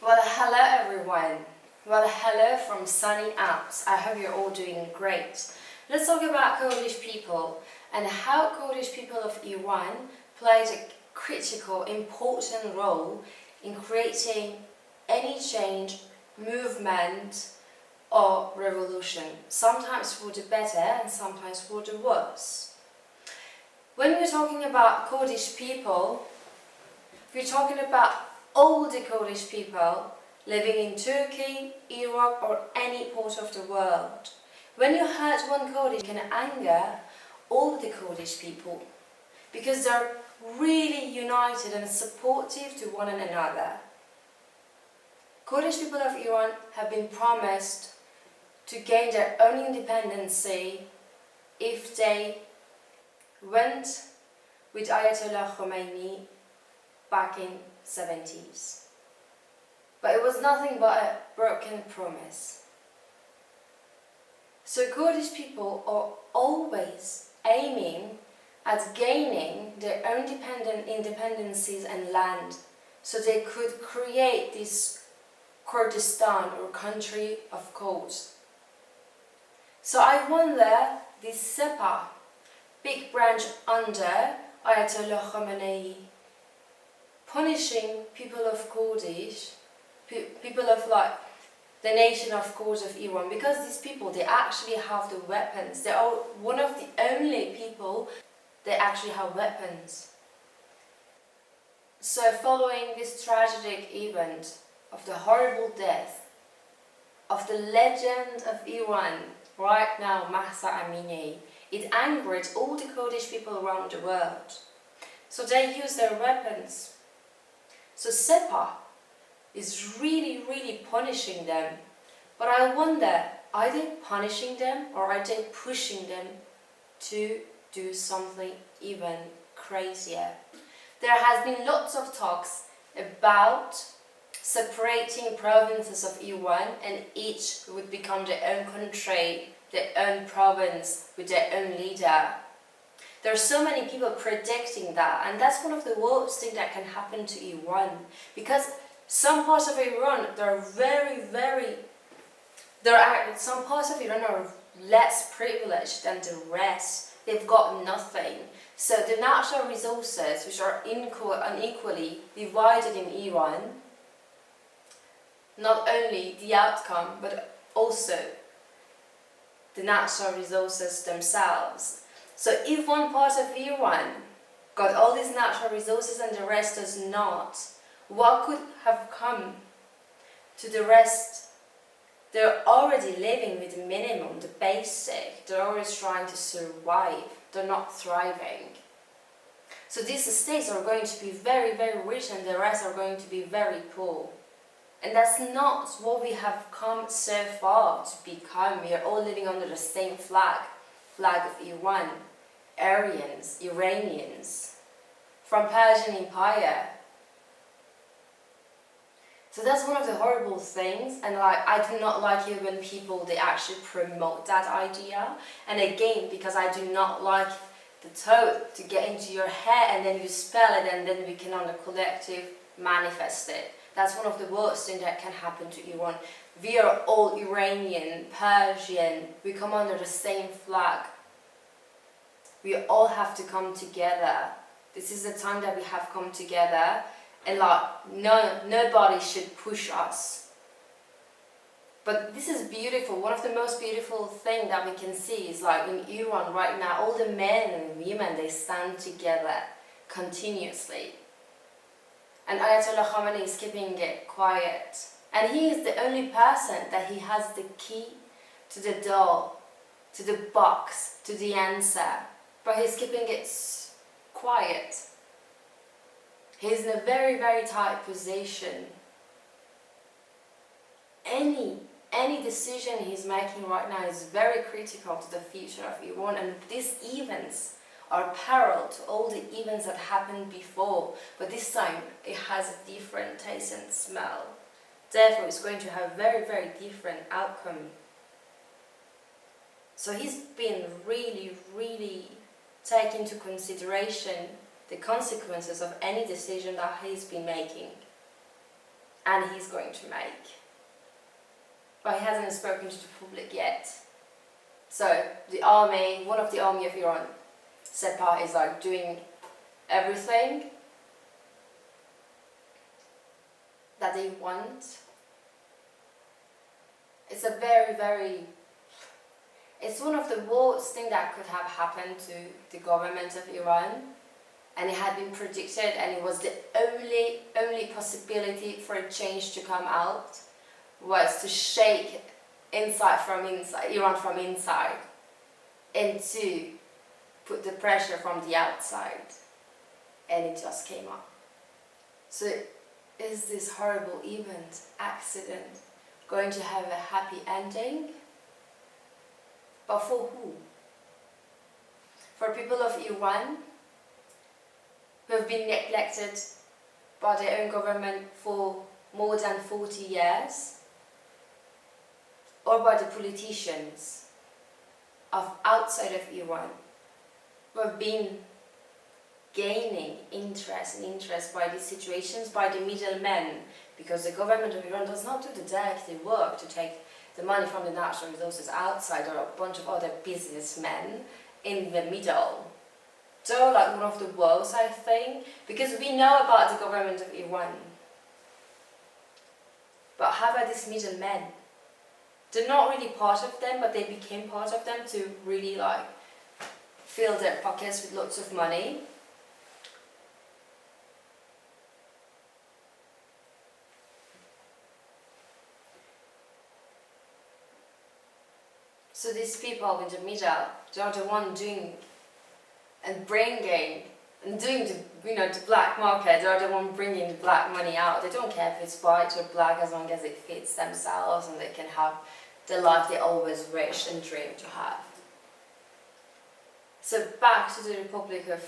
Well, hello everyone. Well, hello from sunny Alps. I hope you're all doing great. Let's talk about Kurdish people and how Kurdish people of Iran played a critical, important role in creating any change, movement or revolution, sometimes for the better and sometimes for the worse. When we're talking about Kurdish people, we're talking about all the Kurdish people living in Turkey, Iraq or any part of the world. When you hurt one Kurdish, it can anger all the Kurdish people because they're really united and supportive to one another. Kurdish people of Iran have been promised to gain their own independence if they went with Ayatollah Khomeini back in 70s. But it was nothing but a broken promise. So Kurdish people are always aiming at gaining their own independencies and land so they could create this Kurdistan or country of Kurds. So I wonder, this Sepah, big branch under Ayatollah Khomeini, punishing people of Kurdish, people of the nation of Kurds of Iran, because these people, they actually have the weapons. They are one of the only people that actually have weapons. So following this tragic event of the horrible death of the legend of Iran right now, Mahsa Amini, it angered all the Kurdish people around the world. So they use their weapons. So Sepah is really punishing them. But I wonder, are they punishing them or are they pushing them to do something even crazier? There has been lots of talks about separating provinces of Iran and each would become their own country, their own province with their own leader. There are so many people predicting that, and that's one of the worst things that can happen to Iran, because some parts of Iran, some parts of Iran are less privileged than the rest. They've got nothing. So the natural resources, which are unequally divided in Iran, not only the outcome, but also the natural resources themselves. So if one part of Iran got all these natural resources and the rest does not, what could have come to the rest? They're already living with the minimum, the basic. They're always trying to survive. They're not thriving. So these states are going to be very rich and the rest are going to be very poor. And that's not what we have come so far to become. We are all living under the same flag of Iran, Aryans, Iranians, from Persian Empire. So that's one of the horrible things, and I do not like it when people, they actually promote that idea. And again, because I do not like the thought to get into your head and then you spell it and then we can on the collective manifest it. That's one of the worst things that can happen to Iran. We are all Iranian, Persian, we come under the same flag. We all have to come together. This is the time that we have come together, and nobody should push us. But this is beautiful. One of the most beautiful things that we can see is in Iran right now, all the men and women, they stand together continuously. And Ayatollah Khomeini is keeping it quiet. And he is the only person that he has the key to the door, to the box, to the answer. But he's keeping it quiet. He's in a very tight position. Any decision he's making right now is very critical to the future of Iran, and these events are parallel to all the events that happened before, but this time it has a different taste and smell. Therefore, it's going to have very different outcome. So he's been really take into consideration the consequences of any decision that he's been making. and he's going to make. But he hasn't spoken to the public yet. So the army, one of the army of Iran, Sepah, is like doing everything that they want. It's a it's one of the worst things that could have happened to the government of Iran, and it had been predicted, and it was the only possibility for a change to come out, was to shake Iran from inside, and to put the pressure from the outside, and it just came up. So is this horrible event, accident, going to have a happy ending? But for who? For people of Iran who have been neglected by their own government for more than 40 years? Or by the politicians of outside of Iran who have been gaining interest by these situations, by the middlemen, because the government of Iran does not do the dirty work to take the money from the natural resources outside, or a bunch of other businessmen in the middle. So like one of the worst, I think, because we know about the government of Iran. But how about these middlemen? They're not really part of them, but they became part of them to really like fill their pockets with lots of money. So these people in the middle, they are the one doing and bringing and doing the black market. They are the one bringing the black money out. They don't care if it's white or black, as long as it fits themselves and they can have the life they always wished and dreamed to have. So back to the Republic of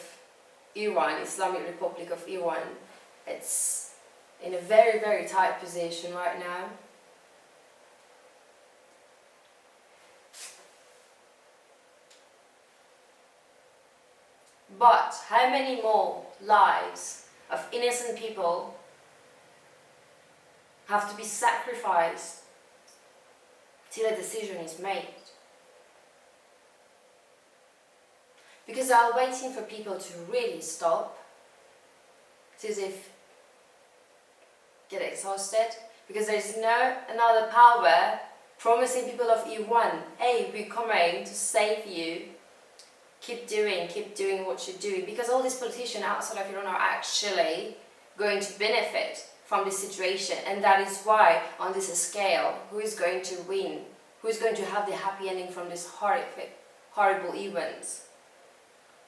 Iran, Islamic Republic of Iran. It's in a very tight position right now. But how many more lives of innocent people have to be sacrificed till a decision is made? Because they are waiting for people to really stop, till they get exhausted, because there is no another power promising people of Iran, hey, we're coming to save you. Keep doing what you're doing, because all these politicians outside of Iran are actually going to benefit from this situation, and that is why, on this scale, who is going to win? Who is going to have the happy ending from this horrible events?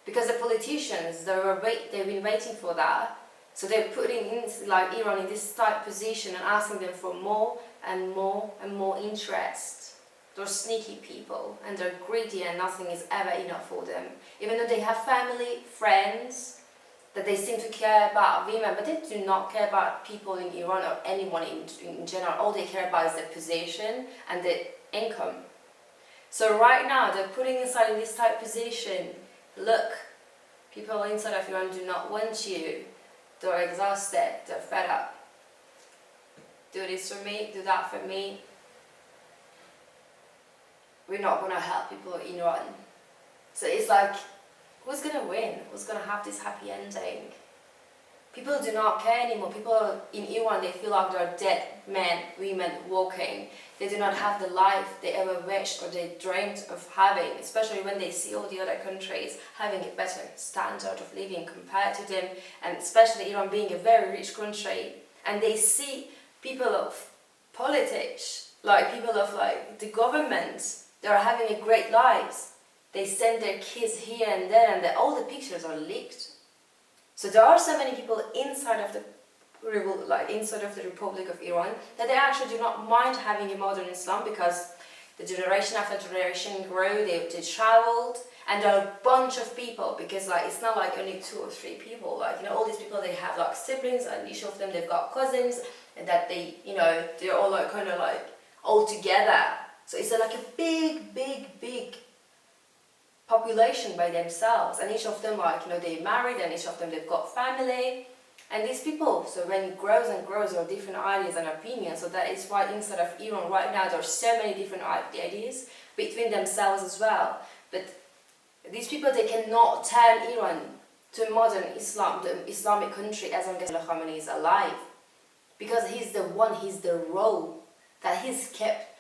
Because the politicians, they've been waiting for that, so they're putting Iran in this tight position and asking them for more and more interest. They're sneaky people, and they're greedy, and nothing is ever enough for them. Even though they have family, friends, that they seem to care about women, but they do not care about people in Iran or anyone in general. All they care about is their position and their income. So right now, they're putting inside in this type position. Look, people inside of Iran do not want you. They're exhausted, they're fed up. Do this for me, do that for me. We're not going to help people in Iran. So it's like, who's going to win? Who's going to have this happy ending? People do not care anymore. People in Iran, they feel like they're dead men, women walking. They do not have the life they ever wished or they dreamed of having, especially when they see all the other countries having a better standard of living compared to them, and especially Iran being a very rich country. And they see people of politics, like people of the government, they are having a great lives. They send their kids here and there, and all the pictures are leaked. So there are so many people inside of the Republic of Iran that they actually do not mind having a modern Islam, because the generation after generation grow, they traveled, and there are a bunch of people, because it's not like only 2 or 3 people. All these people, they have siblings, and each of them they've got cousins, and that they're all all together. So it's a big population by themselves, and each of them they married, and each of them they've got family, And these people, so when it grows and grows, there are different ideas and opinions. So that is why inside of Iran right now there are so many different ideas between themselves as well. But these people, they cannot turn Iran to modern Islam, the Islamic country, as long as Khamenei is alive. Because he's the role that he's kept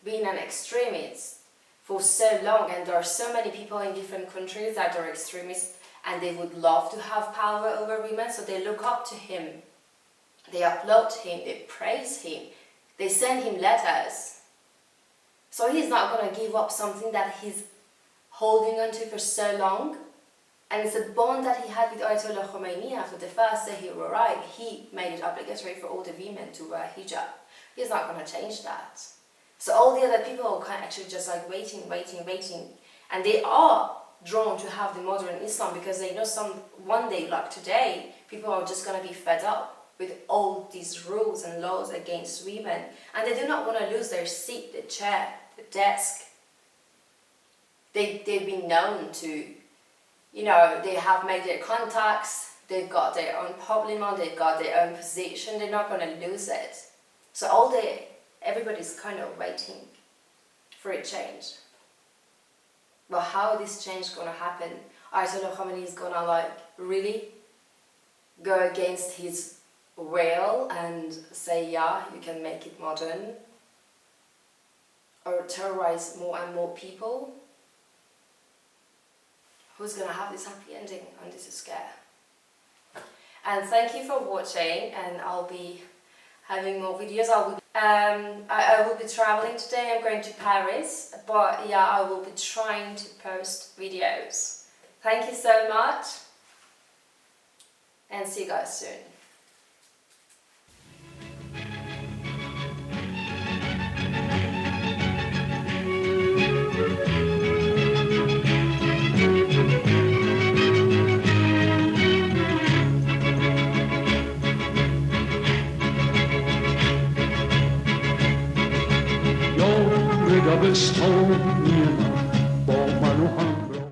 being an extremist for so long. And there are so many people in different countries that are extremists and they would love to have power over women, so they look up to him. They applaud him, they praise him, they send him letters. So he's not going to give up something that he's holding on to for so long. And it's a bond that he had with Ayatollah Khomeini. After the first day he arrived, he made it obligatory for all the women to wear hijab. He's not going to change that. So all the other people are kind of actually just like waiting. And they are drawn to have the modern Islam because they know one day, like today, people are just going to be fed up with all these rules and laws against women. And they do not want to lose their seat, the chair, the desk. They've been known to, they have made their contacts, they've got their own parliament, they've got their own position, they're not going to lose it. So everybody's kind of waiting for a change. But how this change is going to happen? Ayatollah Khamenei is going to really go against his will and say, yeah, you can make it modern, or terrorize more and more people. Who's going to have this happy ending? And this is scary. And thank you for watching, and I'll be having more videos. I will be traveling today. I'm going to Paris, but yeah, I will be trying to post videos. Thank you so much, and see you guys soon. دبستان با من و هم